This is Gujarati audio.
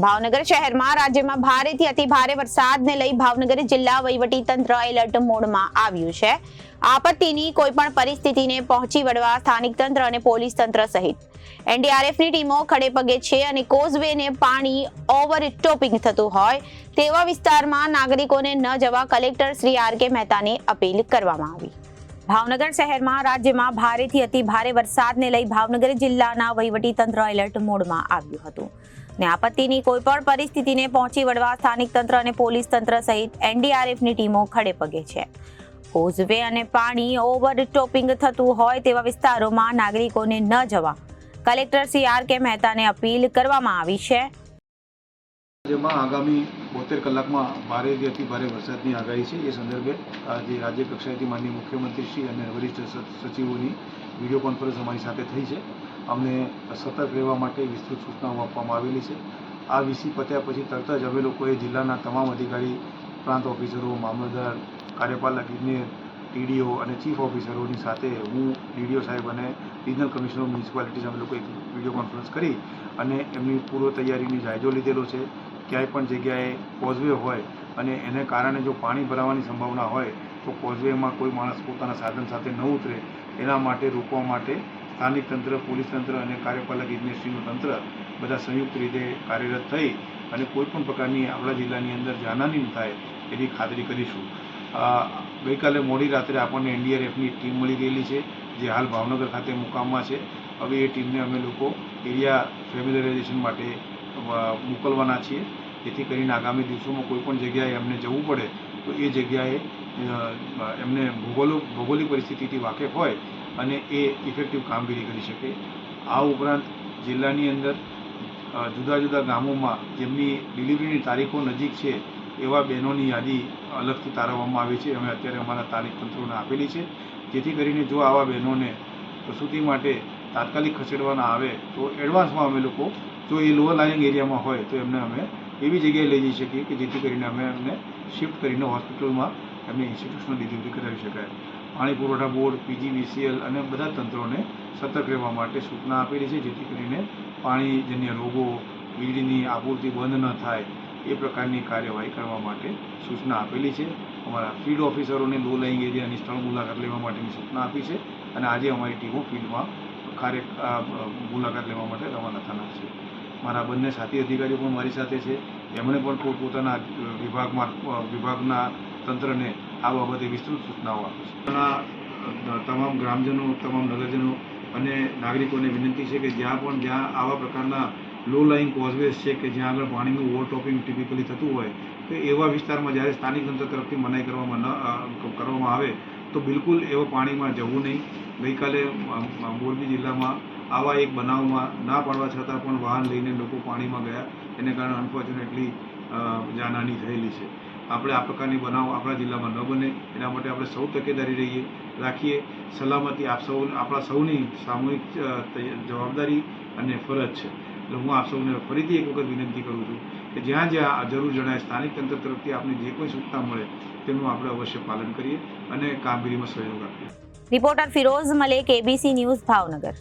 ભાવનગર શહેરમાં રાજ્યમાં ભારેથી અતિ ભારે વરસાદને લઈ ભાવનગર જિલ્લા વહીવટી તંત્ર એલર્ટ મોડમાં આવ્યું છે। આપત્તિની કોઈપણ પરિસ્થિતિને પહોંચી વળવા સ્થાનિક તંત્ર અને પોલીસ તંત્ર સહિત એનડીઆરએફની ટીમો ખડેપગે છે અને કોઝવેને પાણી ઓવરટોપિંગ થતું હોય તેવા વિસ્તારમાં નાગરિકોને ન જવા collector Shri R K મહેતાને appeal કરવામાં આવી। ભાવનગર શહેરમાં રાજ્યમાં ભારેથી અતિ ભારે વરસાદને લઈ ભાવનગર જિલ્લાના વહીવટી તંત્ર એલર્ટ મોડમાં આવ્યું હતું ને આપત્તિની કોઈપણ પરિસ્થિતિને પહોંચી વળવા સ્થાનિક તંત્ર અને પોલીસ તંત્ર સહિત એનડીઆરએફની ટીમો ખડેપગે છે। કોઝવે અને પાણી ઓવરટોપિંગ થતું હોય તેવા વિસ્તારોમાં નાગરિકોને ન જવા collector Shri R K મહેતાને appeal કરવામાં આવી છે। જેમાં આગામી 72 કલાકમાં ભારેથી અતિ ભારે વરસાદની આગાહી છે। એ સંદર્ભે આજે રાજ્ય કક્ષાએથી માનનીય મુખ્યમંત્રીશ્રી અને વરિષ્ઠ સચિવોની વિડીયો કોન્ફરન્સ અમારી સાથે થઈ છે। અમને સતર્ક રહેવા માટે વિસ્તૃત સૂચનાઓ આપવામાં આવેલી છે। આ વીસી પત્યા પછી તરત જ અમે લોકોએ જિલ્લાના તમામ અધિકારી, પ્રાંત ઓફિસરો, મામલતદાર, કાર્યપાલક ઇજનેર, ટીડીઓ અને ચીફ ઓફિસરોની સાથે હું ડીડીઓ સાહેબ અને રિજનલ કમિશનર મ્યુનિસિપાલિટીઝ અમે લોકો એક વિડીયો કોન્ફરન્સ કરી અને એમની પૂર્વ તૈયારીની જાયજો લીધેલો છે। ક્યાંય પણ જગ્યાએ કોઝવે હોય અને એને કારણે જો પાણી ભરાવાની સંભાવના હોય તો કોઝવેમાં કોઈ માણસ પોતાના સાધન સાથે ન ઉતરે એના માટે રોકવા માટે સ્થાનિક તંત્ર, પોલીસ તંત્ર અને કાર્યપાલક ઇજનેરશ્રીનું તંત્ર બધા સંયુક્ત રીતે કાર્યરત થઈ અને કોઈપણ પ્રકારની આપણા જિલ્લાની અંદર જાનહાનિ ન થાય એની ખાતરી કરીશું। ગઈકાલે મોડી રાત્રે આપણને એનડીઆરએફની ટીમ મળી ગયેલી છે જે હાલ ભાવનગર ખાતે મુકામમાં છે। હવે એ ટીમને અમે લોકો એરિયા ફેમિલિયરાઇઝેશન માટે મોકલવાના છીએ, જેથી કરીને આગામી દિવસોમાં કોઈપણ જગ્યાએ એમને જવું પડે તો એ જગ્યાએ એમને ભૌગોલિક પરિસ્થિતિથી વાકેફ હોય અને એ ઇફેક્ટિવ કામગીરી કરી શકે। આ ઉપરાંત જિલ્લાની અંદર જુદા જુદા ગામોમાં જેમની ડિલિવરીની તારીખો નજીક છે એવા બહેનોની યાદી અલગથી તારવવામાં આવી છે। અમે અત્યારે અમારા સ્થાનિક તંત્રોને આપેલી છે, જેથી કરીને જો આવા બહેનોને પ્રસૂતિ માટે તાત્કાલિક ખસેડવાના આવે તો એડવાન્સમાં અમે લોકો જો એ લોઅર લાઇંગ એરિયામાં હોય તો એમને અમે એવી જગ્યાએ લઈ જઈ શકીએ કે જેથી કરીને અમે એમને શિફ્ટ કરીને હોસ્પિટલમાં એમની ઇન્સ્ટિટ્યુશનલ ડિલિવરી કરાવી શકાય। પાણી પુરવઠા બોર્ડ, પીજીવીસીએલ અને બધા તંત્રોને સતર્ક રહેવા માટે સૂચના આપેલી છે, જેથી કરીને પાણીજન્ય રોગો, વીજળીની આપૂર્તિ બંધ ન થાય એ પ્રકારની કાર્યવાહી કરવા માટે સૂચના આપેલી છે। અમારા ફિલ્ડ ઓફિસરોને લો લાઇંગ એરિયાની સ્થળ મુલાકાત લેવા માટેની સૂચના આપી છે અને આજે અમારી ટીમો ફિલ્ડમાં મુલાકાત લેવા માટે રવાના થનાર છે। મારા બંને સાથી અધિકારીઓ પણ મારી સાથે છે, એમણે પણ પોતાના વિભાગના તંત્રને આ બાબતે વિસ્તૃત સૂચનાઓ આપી છે। તમામ ગ્રામજનો, તમામ નગરજનો અને નાગરિકોને વિનંતી છે કે જ્યાં આવા પ્રકારના લો લાઇંગ કોઝવેઝ છે કે જ્યાં આગળ પાણીનું ઓવરટોપિંગ ટિપિકલી થતું હોય તો એવા વિસ્તારમાં જ્યારે સ્થાનિક તંત્ર તરફથી મનાઈ કરવામાં આવે તો બિલકુલ એવા પાણીમાં જવું નહીં। ગઈકાલે મોરબી જિલ્લામાં આવા એક બનાવમાં ના પાડવા છતાં પણ વાહન લઈને લોકો પાણીમાં ગયા, એને કારણે અનફોર્ચ્યુનેટલી જાનહાનિ થયેલી છે। આપણે આ પ્રકારની બનાવ આપણા જિલ્લામાં ન બને એના માટે આપણે સૌ તકેદારી રાખીએ। સલામતી આપણા સૌની સામૂહિક જવાબદારી અને ફરજ છે। એટલે હું આપ સૌને ફરીથી એક વખત વિનંતી કરું છું કે જ્યાં જ્યાં જરૂર જણાય સ્થાનિક તંત્ર તરફથી આપને જે કોઈ સૂચના મળે તેનું આપણે અવશ્ય પાલન કરીએ અને કામગીરીમાં સહયોગ આપીએ। Reporter Firoz Malek, ABC news, Bhavnagar.